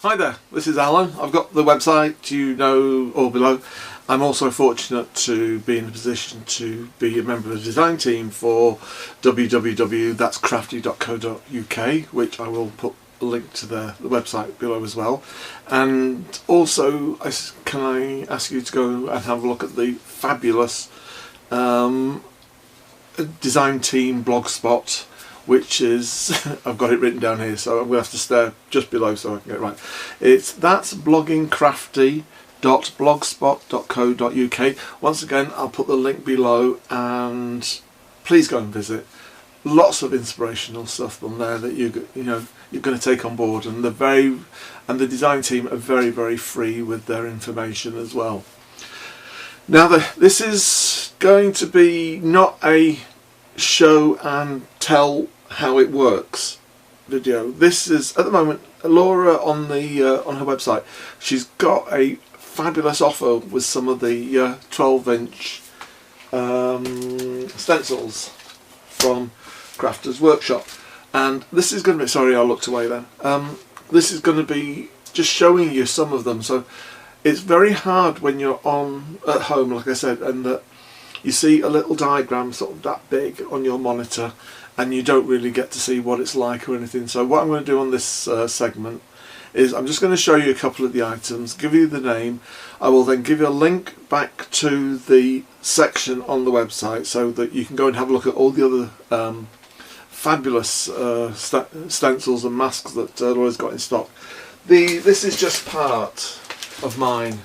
Hi there, this is Alan. I've got the website, you know, all below. I'm also fortunate to be in a position to be a member of the design team for www.thatscrafty.co.uk, which I will put a link to the website below as well. And also, can I ask you to go and have a look at the fabulous design team blogspot, which is, I've got it written down here, so I'm going to have to stare just below so I can get it right. It's that'sbloggingcrafty.blogspot.co.uk. Once again, I'll put the link below, and please go and visit. Lots of inspirational stuff on there that you're going to take on board, and the design team are very, very free with their information as well. Now, this is going to be not a show and tell how it works video. This is, at the moment, Laura on her website, she's got a fabulous offer with some of the 12-inch stencils from Crafters Workshop, and this is going to be, sorry I looked away then, this is going to be just showing you some of them. So it's very hard when you're at home, like I said, and that you see a little diagram sort of that big on your monitor and you don't really get to see what it's like or anything. So what I'm going to do on this segment is I'm just going to show you a couple of the items, give you the name. I will then give you a link back to the section on the website so that you can go and have a look at all the other fabulous stencils and masks that Laura's got in stock. This is just part of mine.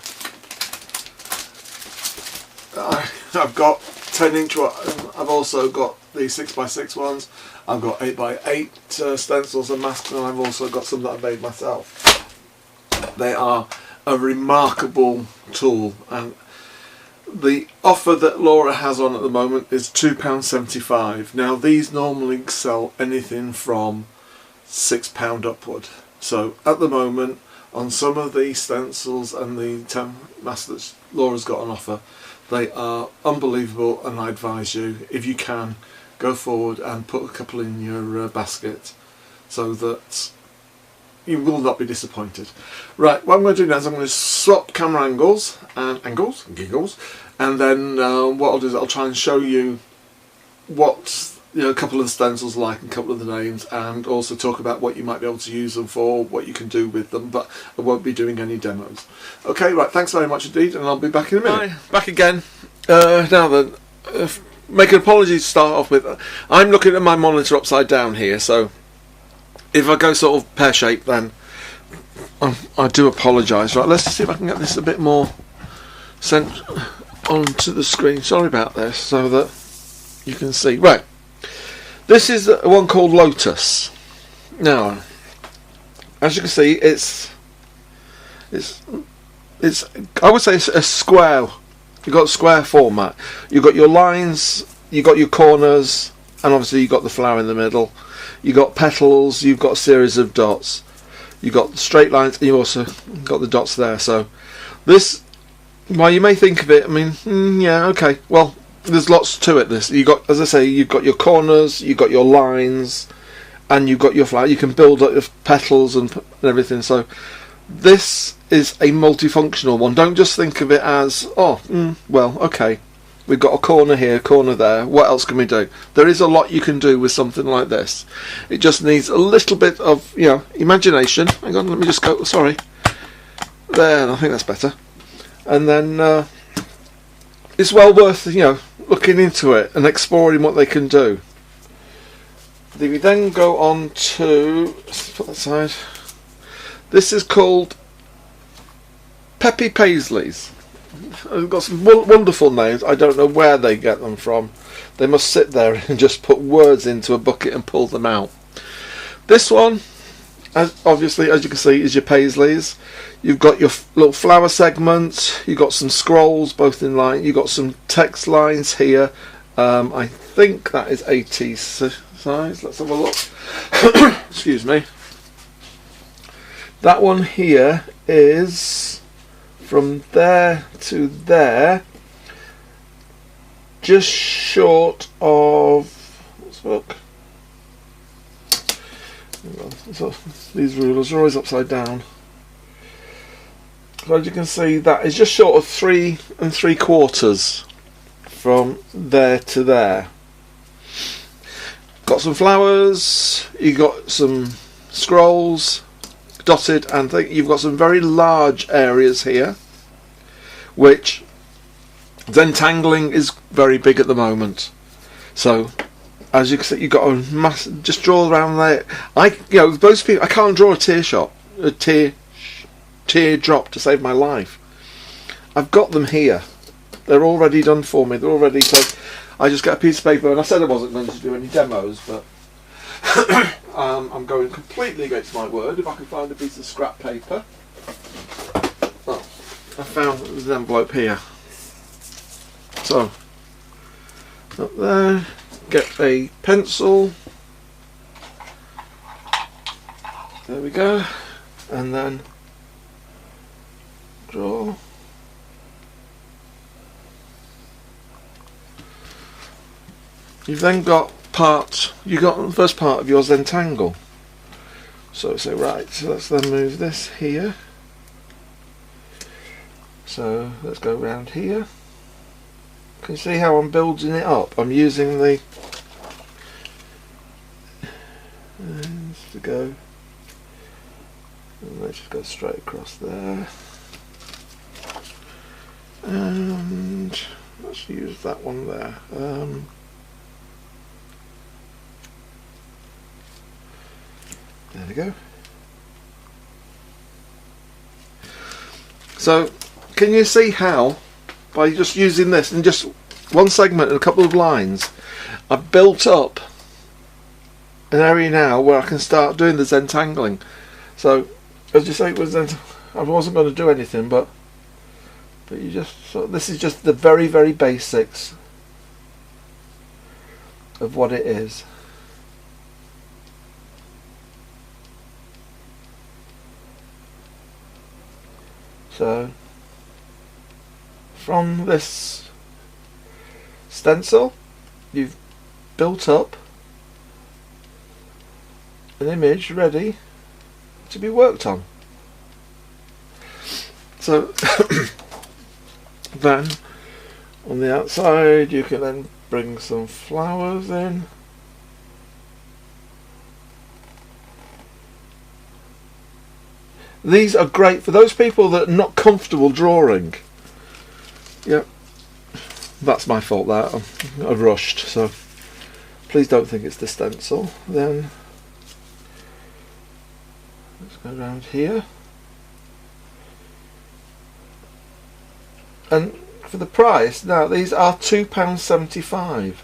I've got 10-inch ones. I've also got the 6x6 ones. I've got 8x8 stencils and masks, and I've also got some that I made myself. They are a remarkable tool, and the offer that Laura has on at the moment is £2.75. Now these normally sell anything from £6 upward. So at the moment, on some of the stencils and the 10 masks that Laura's got on offer, they are unbelievable, and I advise you, if you can, go forward and put a couple in your basket so that you will not be disappointed. Right, what I'm going to do now is I'm going to swap camera angles, and giggles, and then what I'll do is I'll try and show you what a couple of the stencils like and a couple of the names, and also talk about what you might be able to use them for, what you can do with them, but I won't be doing any demos. Okay, right, thanks very much indeed, and I'll be back in a minute. Hi, back again. Now then, make an apology to start off with. I'm looking at my monitor upside down here, so if I go sort of pear-shaped, then I do apologise. Right, let's see if I can get this a bit more sent onto the screen. Sorry about this, so that you can see. Right. This is one called Lotus. Now, as you can see, it's I would say it's a square. You've got a square format. You've got your lines, you've got your corners, and obviously you've got the flower in the middle. You've got petals, you've got a series of dots. You've got straight lines, and you also got the dots there. So this, while you may think of it, I mean, yeah, okay, well, there's lots to it. This, you got, as I say, you've got your corners, you've got your lines, and you've got your flower. You can build up your petals and everything. So this is a multifunctional one. Don't just think of it as, well, okay, we've got a corner here, a corner there. What else can we do? There is a lot you can do with something like this. It just needs a little bit of, imagination. Hang on, let me just go. Sorry, there. I think that's better. And then it's well worth, looking into it and exploring what they can do. We then go on to, let's put that aside. This is called Peppy Paisleys. They've got some wonderful names. I don't know where they get them from. They must sit there and just put words into a bucket and pull them out. This one, obviously, as you can see, is your Paisleys. You've got your little flower segments. You've got some scrolls, both in line. You've got some text lines here. I think that is 80 size. Let's have a look. Excuse me. That one here is from there to there, just short of, let's look, so these rulers are always upside down. So as you can see, that is just short of 3 3/4 from there to there. Got some flowers, you got some scrolls dotted, and you've got some very large areas here, which Zentangling is very big at the moment. So as you can see, you've got a mass, just draw around there. Those people, I can't draw a teardrop to save my life. I've got them here. They're already done for me. They're already, so I just get a piece of paper, and I said I wasn't going to do any demos, but I'm going completely against my word. If I can find a piece of scrap paper. Oh, I found there's an envelope here. So, up there, get a pencil. There we go. And then draw. You've then got the first part of your Zentangle. So say right, so let's then move this here. So let's go around here. Can you see how I'm building it up? I'm using the to go, and let's just go straight across there, and let's use that one there. There we go. So can you see how by just using this and just one segment and a couple of lines I've built up an area now where I can start doing the Zentangling. So as you say, I wasn't going to do anything, but you just, so this is just the very, very basics of what it is. So from this stencil you've built up an image ready to be worked on. So then on the outside you can then bring some flowers in. These are great for those people that are not comfortable drawing. Yep, that's my fault there. I've rushed, so please don't think it's the stencil. Then let's go around here. And for the price, now these are £2.75.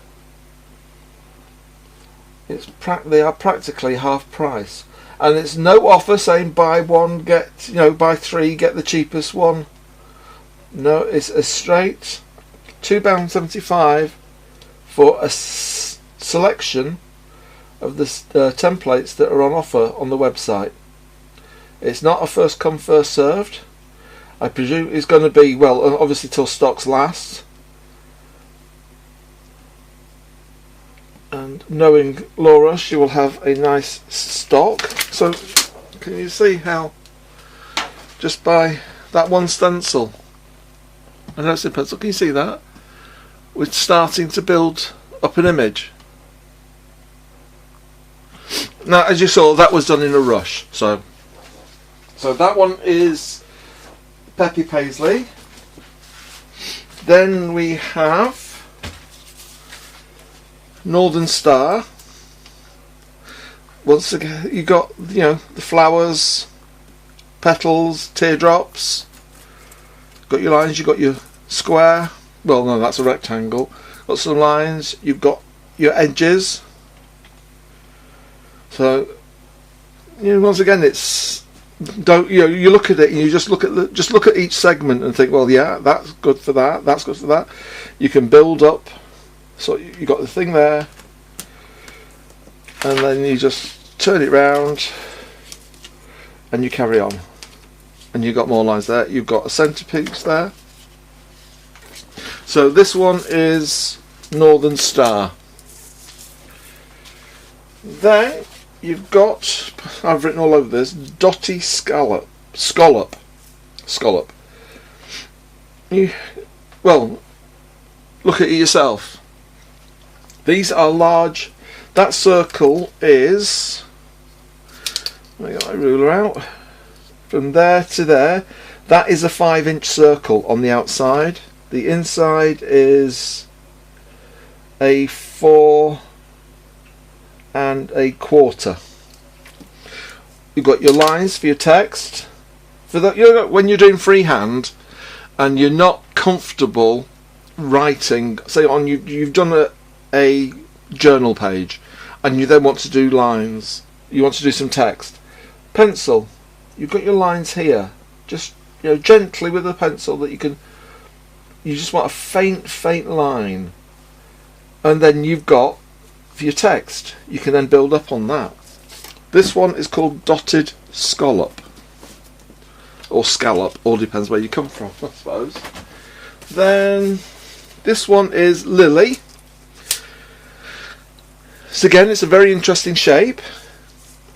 They are practically half price. And it's no offer saying buy one get, buy three get the cheapest one. No, it's a straight £2.75 for a selection of the templates that are on offer on the website. It's not a first come first served. I presume it's going to be, well, obviously till stocks last. And knowing Laura, she will have a nice stock. So can you see how just by that one stencil, I know it's a pencil, can you see that? We're starting to build up an image. Now as you saw, that was done in a rush. So that one is Peppy Paisley. Then we have Northern Star. Once again, you got the flowers, petals, teardrops. Got your lines. You got your square. Well, no, that's a rectangle. Got some lines. You've got your edges. So once again, it's you look at it and you just look at each segment and think, well, yeah, that's good for that. That's good for that. You can build up. So you got the thing there, and then you just turn it round and you carry on, and you've got more lines there. You've got a centerpiece there. So this one is Northern Star. Then you've got, I've written all over this, Dotty Scallop. scallop. Well, look at it yourself. These are large. That circle is, let me get my ruler out, from there to there. That is a 5-inch circle on the outside. The inside is a 4 1/4. You've got your lines for your text. For that, you know, when you're doing freehand and you're not comfortable writing, say on you've done a journal page and you then want to do lines, you want to do some text, pencil, you've got your lines here, just, you know, gently with a pencil, that you just want a faint line, and then you've got for your text, you can then build up on that. This one is called Dotty Scallop or Scallop, all depends where you come from, I suppose. Then this one is Lily. So again, it's a very interesting shape.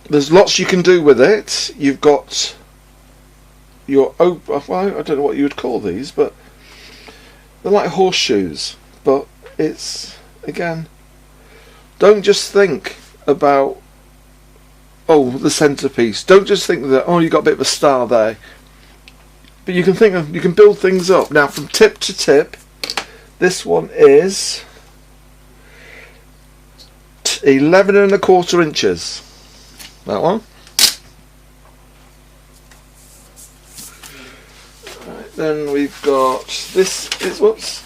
There's lots you can do with it. You've got your, well, I don't know what you would call these, but they're like horseshoes. But it's, again, don't just think about, oh, the centerpiece. Don't just think that, oh, you got a bit of a star there. But you can think of, you can build things up. Now, from tip to tip, this one is 11 1/4 inches. That one. Right, then we've got this. Whoops.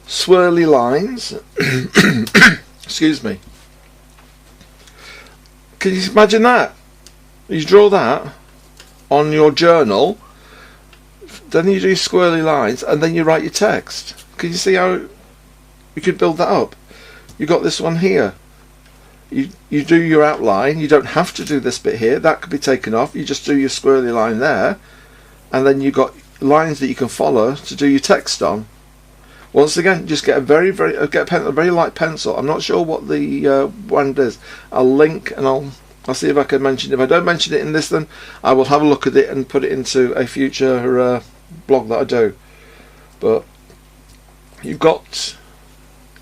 Swirly lines. Excuse me. Can you imagine that? You draw that on your journal, then you do swirly lines, and then you write your text. Can you see how you could build that up? You got this one here. You do your outline. You don't have to do this bit here. That could be taken off. You just do your swirly line there, and then you got lines that you can follow to do your text on. Once again, just get a very light pencil. I'm not sure what the brand is. I'll link and I'll see if I can mention it. If I don't mention it in this, then I will have a look at it and put it into a future blog that I do. But you've got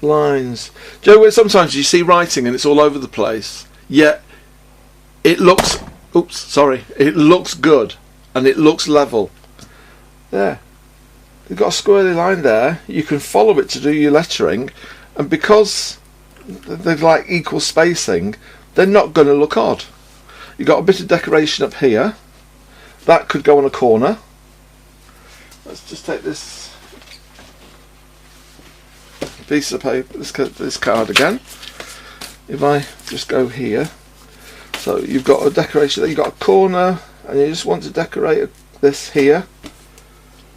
lines. Do you know where sometimes you see writing and it's all over the place, yet it looks, it looks good and it looks level. There. You've got a squirrely line there. You can follow it to do your lettering, and because they're like equal spacing, they're not going to look odd. You've got a bit of decoration up here. That could go on a corner. Let's just take this piece of paper, this card again. If I just go here, so you've got a decoration there, you've got a corner, and you just want to decorate this here.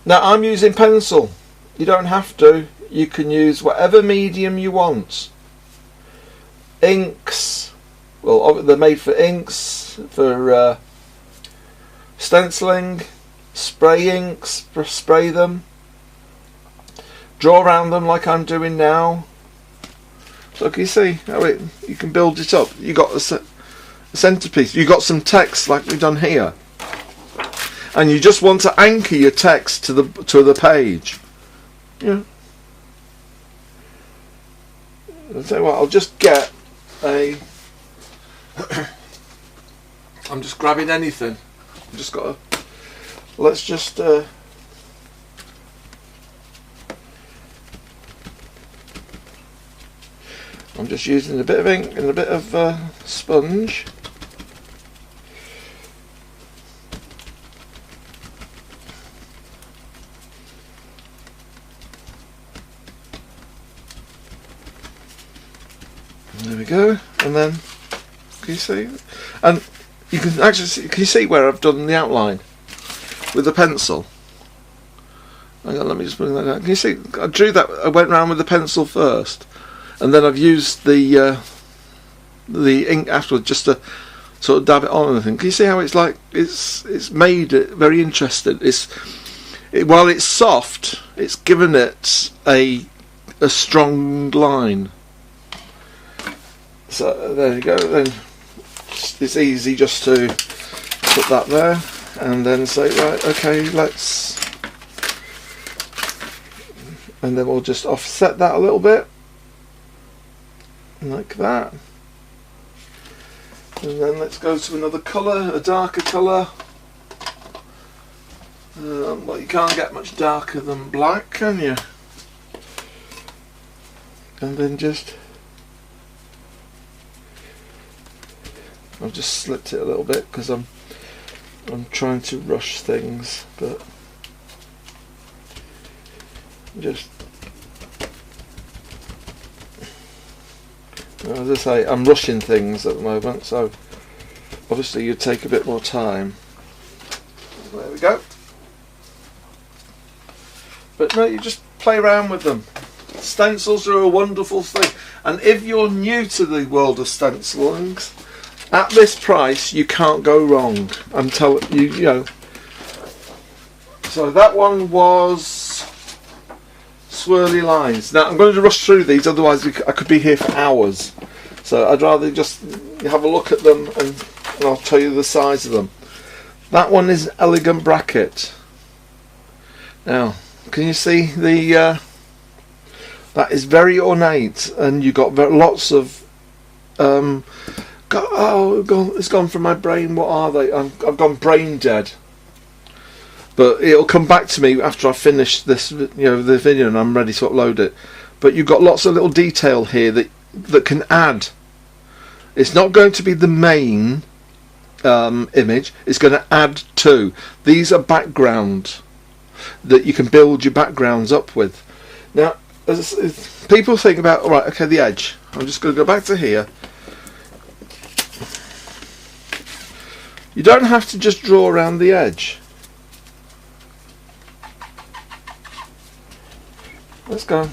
Now I'm using pencil. You don't have to. You can use whatever medium you want. Inks, well, they're made for inks, for stenciling, spray inks, spray them, draw around them like I'm doing now. So can you see how you can build it up? You got a centerpiece. You got some text like we've done here, and you just want to anchor your text to the page. Yeah. I'll tell you what. I'll just get a. I'm just grabbing anything. I've just got a. Let's just. I'm just using a bit of ink and a bit of sponge. There we go, and then can you see? And you can actually see, can you see where I've done the outline with the pencil? Hang on, let me just bring that out. Can you see? I drew that. I went round with the pencil first, and then I've used the ink afterwards just to sort of dab it on and everything. Can you see how it's like? It's made it very interesting. While it's soft, it's given it a strong line. So there you go. Then it's easy just to put that there. and then say, right, okay, let's, and then we'll just offset that a little bit, like that. And then let's go to another colour, a darker colour. Well, you can't get much darker than black, can you? And then just, I've just slipped it a little bit because I'm trying to rush things, but just, as I say, I'm rushing things at the moment, so obviously you take a bit more time. There we go. But no, you just play around with them. Stencils are a wonderful thing, and if you're new to the world of stenciling, at this price you can't go wrong. I'm telling you, you know. So that one was swirly lines. Now I'm going to rush through these, otherwise I could be here for hours. So I'd rather just have a look at them and I'll tell you the size of them. That one is elegant bracket. Now, can you see the? That is very ornate, and you got lots of. It's gone from my brain. What are they? I've gone brain dead. But it'll come back to me after I finish this, the video, and I'm ready to upload it. But you've got lots of little detail here that can add. It's not going to be the main image. It's going to add to. These are background that you can build your backgrounds up with. Now, as people think about, all right, okay, the edge. I'm just going to go back to here. You don't have to just draw around the edge. Let's go.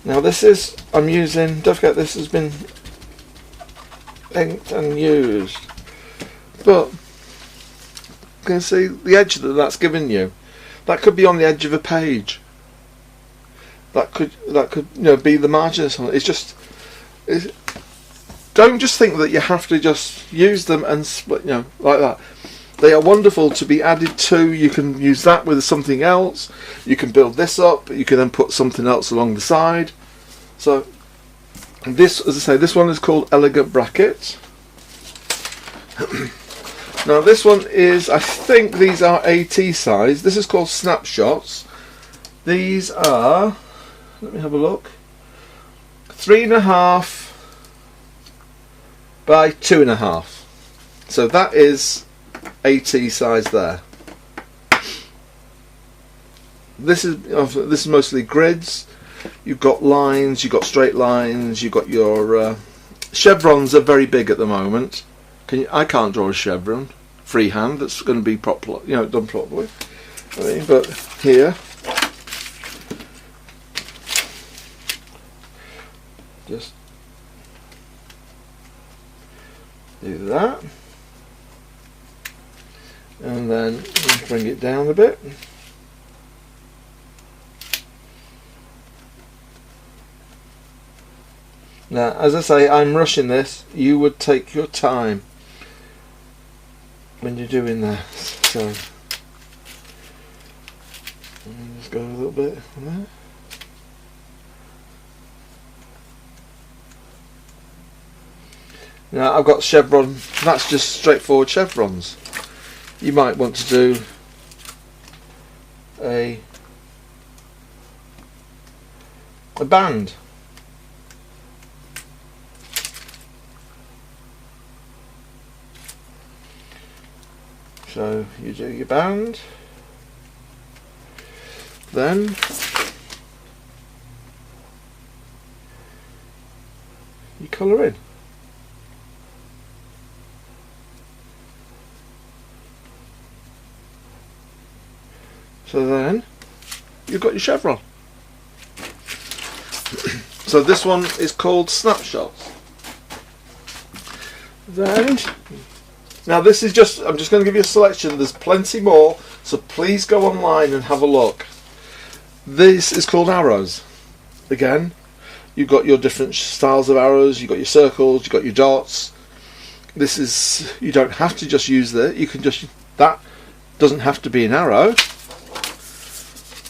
Now this is, I'm using, don't forget this has been inked and used. But you can see the edge that's given you. That could be on the edge of a page. That could be the margin or something. It's just, don't just think that you have to just use them and split, like that. They are wonderful to be added to. You can use that with something else. You can build this up. You can then put something else along the side. So this, as I say, this one is called Elegant Bracket. Now this one is, I think these are AT size. This is called Snapshots. These are, let me have a look, 3.5 by 2.5. So that is AT size there. This is mostly grids. You've got lines, you've got straight lines, you've got your chevrons are very big at the moment. I can't draw a chevron freehand. That's going to be proper, done properly. But here, just do that, and then bring it down a bit. Now, as I say, I'm rushing this. You would take your time when you're doing that. So, just go a little bit on there. Now, I've got chevron. That's just straightforward chevrons. You might want to do a band. So you do your band, then you colour in. So then you've got your chevron. So this one is called Snapshots. Then, now this is just, I'm just going to give you a selection. There's plenty more, so please go online and have a look. This is called arrows. Again, you've got your different styles of arrows. You've got your circles, you've got your dots. this is, you don't have to just use that. You can just, that doesn't have to be an arrow.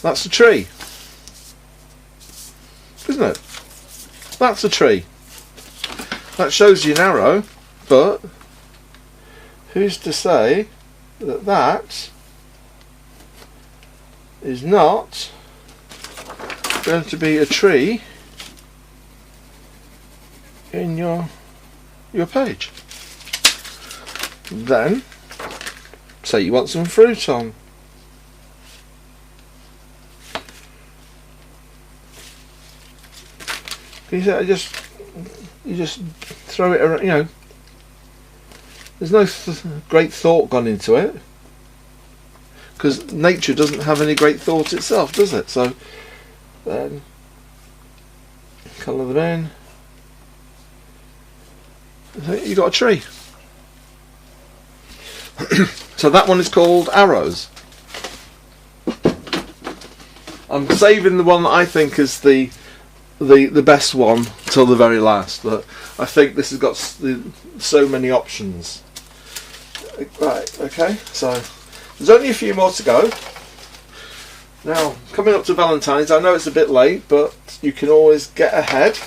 That's a tree, isn't it? That's a tree. That shows you an arrow, but who's to say that that is not going to be a tree in your page? Then, say you want some fruit on. You just throw it around, you know. There's no great thought gone into it, because nature doesn't have any great thought itself, does it? So then colour them in. You got a tree. So that one is called arrows. I'm saving the one that I think is the best one till the very last, but I think this has got so many options. Right, okay, so there's only a few more to go. Now, coming up to Valentine's, I know it's a bit late, but you can always get ahead.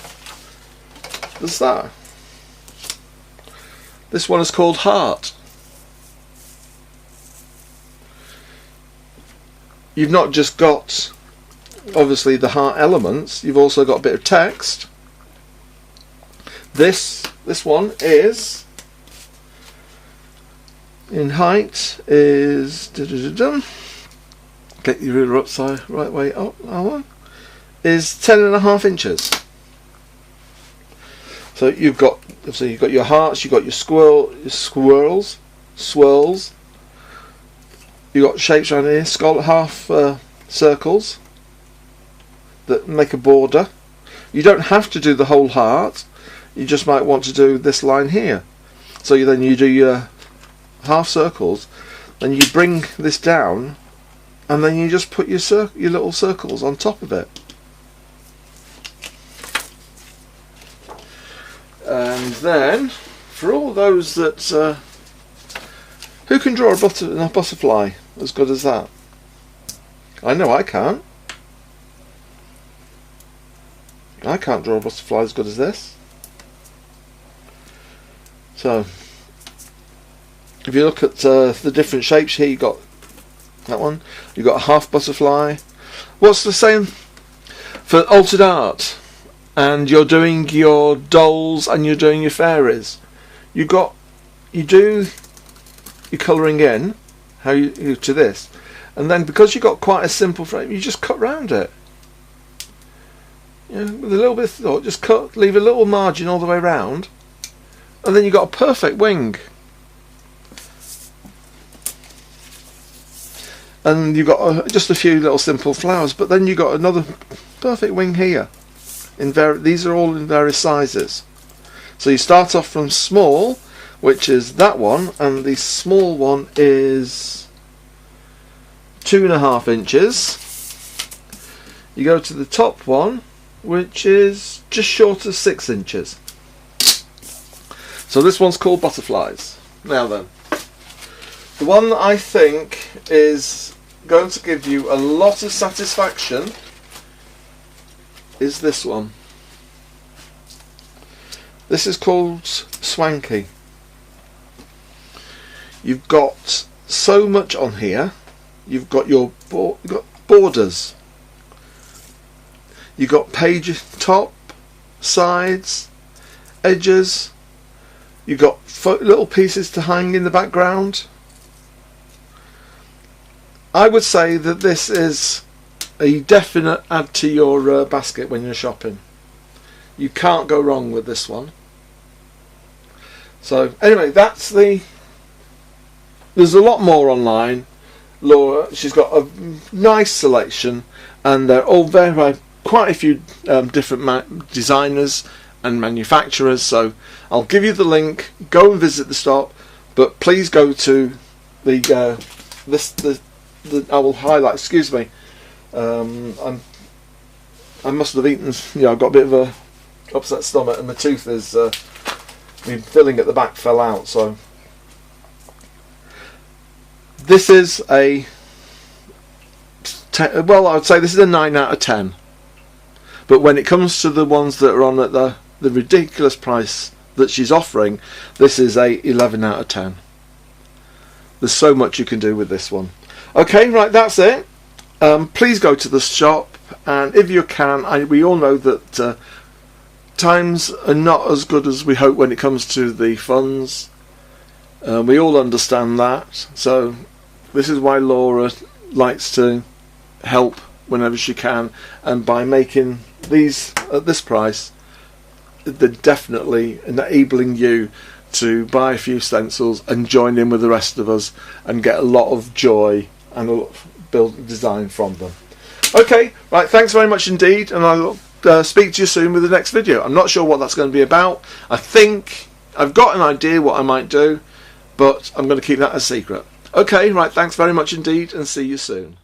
There's that. This one is called Heart. You've not just got, obviously, the heart elements, you've also got a bit of text. This one is, in height, is, get your ruler up so right way up, is 10.5 inches. So you've got your hearts, you've got your swirls, you've got shapes around here, half circles that make a border. You don't have to do the whole heart, you just might want to do this line here. So you do your half circles, then you bring this down, and then you just put your little circles on top of it. And then, for all those that who can draw a butterfly as good as that? I know I can't. I can't draw a butterfly as good as this. So, if you look at the different shapes here, you got that one. You got a half butterfly. What's the same for altered art? And you're doing your dolls and you're doing your fairies. You do your colouring in how you to this, and then because you got quite a simple frame, you just cut round it. You know, with a little bit of thought, just leave a little margin all the way round, and then you got a perfect wing. And you've got just a few little simple flowers, but then you got another perfect wing here. These are all in various sizes. So you start off from small, which is that one, and the small one is 2.5 inches. You go to the top one, which is just short of 6 inches. So this one's called Butterflies. Now then, the one that I think is going to give you a lot of satisfaction is this one. This is called Swanky. You've got so much on here. You've got your borders. You've got page top, sides, edges. You've got little pieces to hang in the background. I would say that this is a definite add to your basket when you're shopping. You can't go wrong with this one. So anyway, that's there's a lot more online. Laura, she's got a nice selection, and they're all quite a few different designers and manufacturers. So I'll give you the link. Go and visit the shop, but please go to the I will highlight. Excuse me. I must have eaten. I've got a bit of a upset stomach, and my tooth is the filling at the back fell out. So this is a 10, well, I would say this is a 9 out of 10. But when it comes to the ones that are on at the ridiculous price that she's offering, this is a 11 out of 10. There's so much you can do with this one. Okay, right, that's it. Please go to the shop, and if you can, we all know that times are not as good as we hope when it comes to the funds. We all understand that, so this is why Laura likes to help whenever she can, and by making these at this price, they're definitely enabling you to buy a few stencils and join in with the rest of us and get a lot of joy and a lot of design from them. Okay, right, thanks very much indeed, and I'll speak to you soon with the next video. I'm not sure what that's going to be about. I think I've got an idea what I might do, but I'm going to keep that a secret. Okay, right, thanks very much indeed, and see you soon.